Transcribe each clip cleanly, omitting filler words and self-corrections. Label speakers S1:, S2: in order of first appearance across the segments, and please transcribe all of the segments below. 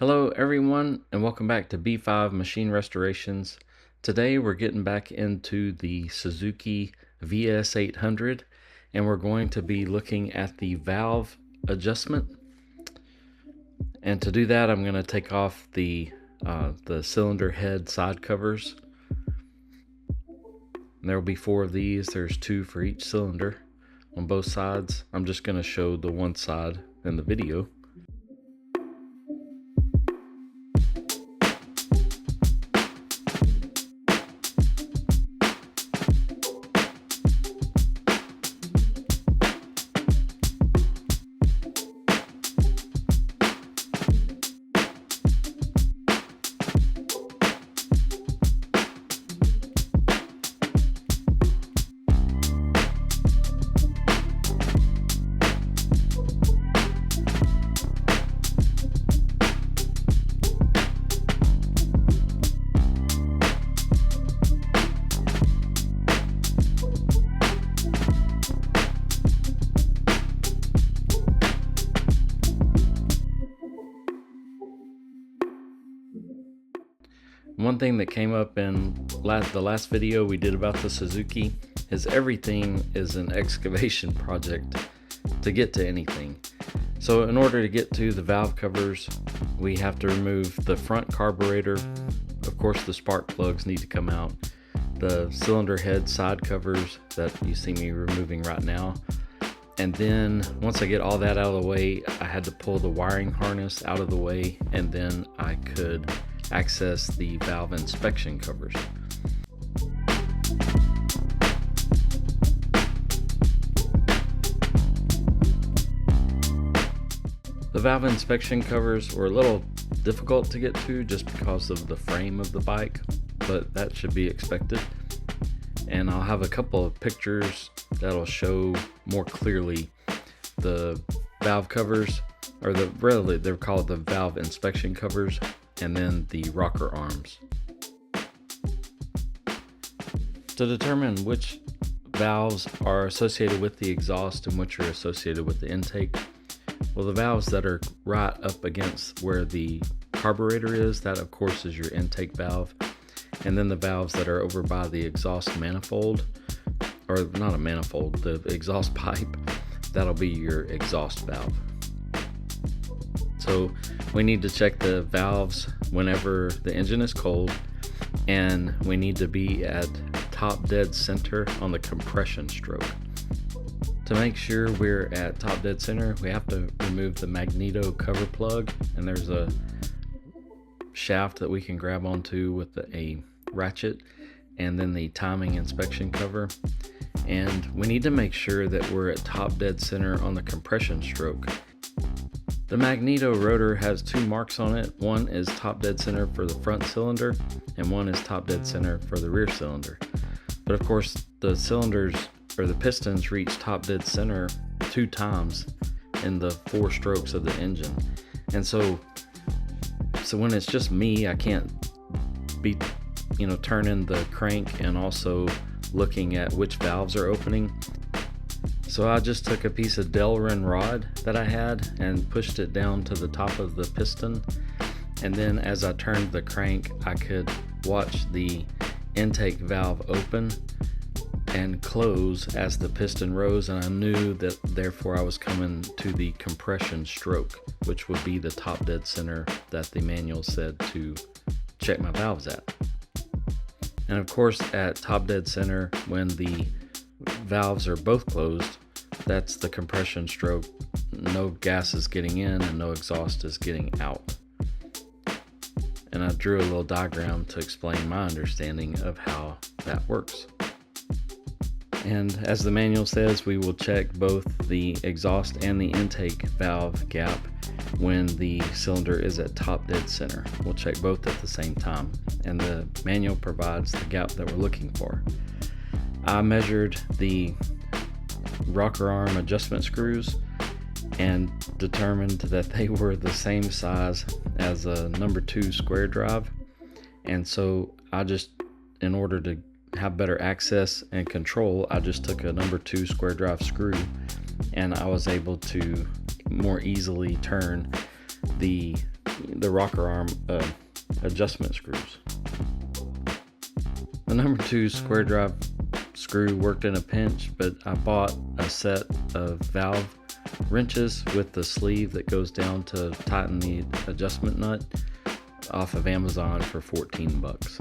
S1: Hello everyone and welcome back to B5 Machine Restorations. Today we're getting back into the Suzuki VS800 and we're going to be looking at the valve adjustment. And to do that I'm going to take off the cylinder head side covers. And there will be 4 of these. There's 2 for each cylinder on both sides. I'm just going to show the one side in the video. One thing that came up in the last video we did about the Suzuki is everything is an excavation project to get to anything. So in order to get to the valve covers, we have to remove the front carburetor. Of course, the spark plugs need to come out. The cylinder head side covers that you see me removing right now. And then once I get all that out of the way, I had to pull the wiring harness out of the way, and then I could access the valve inspection covers. The valve inspection covers were a little difficult to get to just because of the frame of the bike, but that should be expected. And I'll have a couple of pictures that'll show more clearly the valve covers, or they're called the valve inspection covers, and then the rocker arms. To determine which valves are associated with the exhaust and which are associated with the intake, well, the valves that are right up against where the carburetor is, that of course is your intake valve. And then the valves that are over by the exhaust manifold, or not a manifold, the exhaust pipe, that'll be your exhaust valve. So we need to check the valves whenever the engine is cold, and we need to be at top dead center on the compression stroke. To make sure we're at top dead center, we have to remove the magneto cover plug, and there's a shaft that we can grab onto with a ratchet, and then the timing inspection cover. And we need to make sure that we're at top dead center on the compression stroke. The magneto rotor has 2 marks on it. One is top dead center for the front cylinder, and one is top dead center for the rear cylinder. But of course, the cylinders or the pistons reach top dead center 2 times in the 4 strokes of the engine. And so when it's just me, I can't be, turning the crank and also looking at which valves are opening. So I just took a piece of Delrin rod that I had and pushed it down to the top of the piston. And then as I turned the crank, I could watch the intake valve open and close as the piston rose, and I knew that therefore I was coming to the compression stroke, which would be the top dead center that the manual said to check my valves at. And of course, at top dead center, when the valves are both closed, that's the compression stroke. No gas is getting in and no exhaust is getting out. And I drew a little diagram to explain my understanding of how that works. And as the manual says, we will check both the exhaust and the intake valve gap when the cylinder is at top dead center. We'll check both at the same time, and the manual provides the gap that we're looking for. I measured the rocker arm adjustment screws and determined that they were the same size as a number 2 square drive, and so I just, in order to have better access and control, I just took a number 2 square drive screw, and I was able to more easily turn the the rocker arm adjustment screws. The number 2 square drive screw worked in a pinch, but I bought a set of valve wrenches with the sleeve that goes down to tighten the adjustment nut off of Amazon for 14 bucks.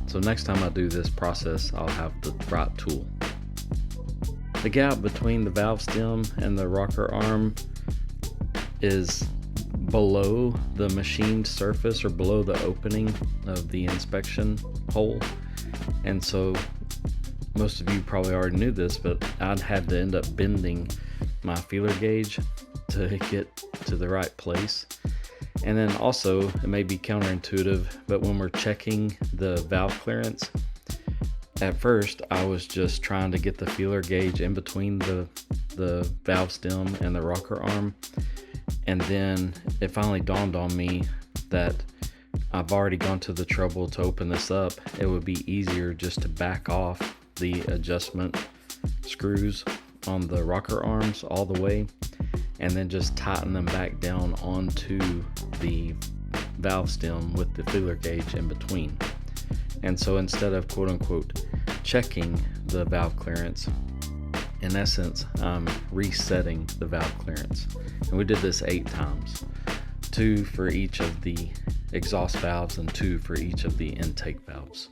S1: So next time I do this process, I'll have the right tool. The gap between the valve stem and the rocker arm is below the machined surface or below the opening of the inspection hole. And so most of you probably already knew this, but I'd had to end up bending my feeler gauge to get to the right place. And then also, it may be counterintuitive, but when we're checking the valve clearance, at first I was just trying to get the feeler gauge in between the valve stem and the rocker arm. And then it finally dawned on me that I've already gone to the trouble to open this up. It would be easier just to back off the adjustment screws on the rocker arms all the way and then just tighten them back down onto the valve stem with the feeler gauge in between. And so instead of quote unquote checking the valve clearance, in essence, I'm resetting the valve clearance. And we did this 8 times, 2 for each of the exhaust valves and 2 for each of the intake valves.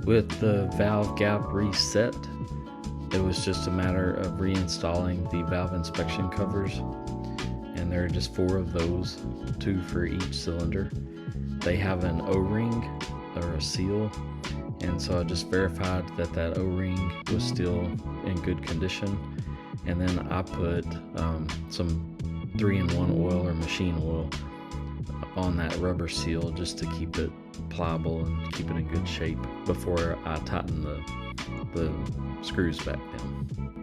S1: With the valve gap reset, it was just a matter of reinstalling the valve inspection covers, and there are just 4 of those, 2 for each cylinder. They have an O-ring or a seal, and so I just verified that that O-ring was still in good condition, and then I put some 3-in-1 oil or machine oil on that rubber seal just to keep it pliable and keep it in good shape before I tighten the screws back down.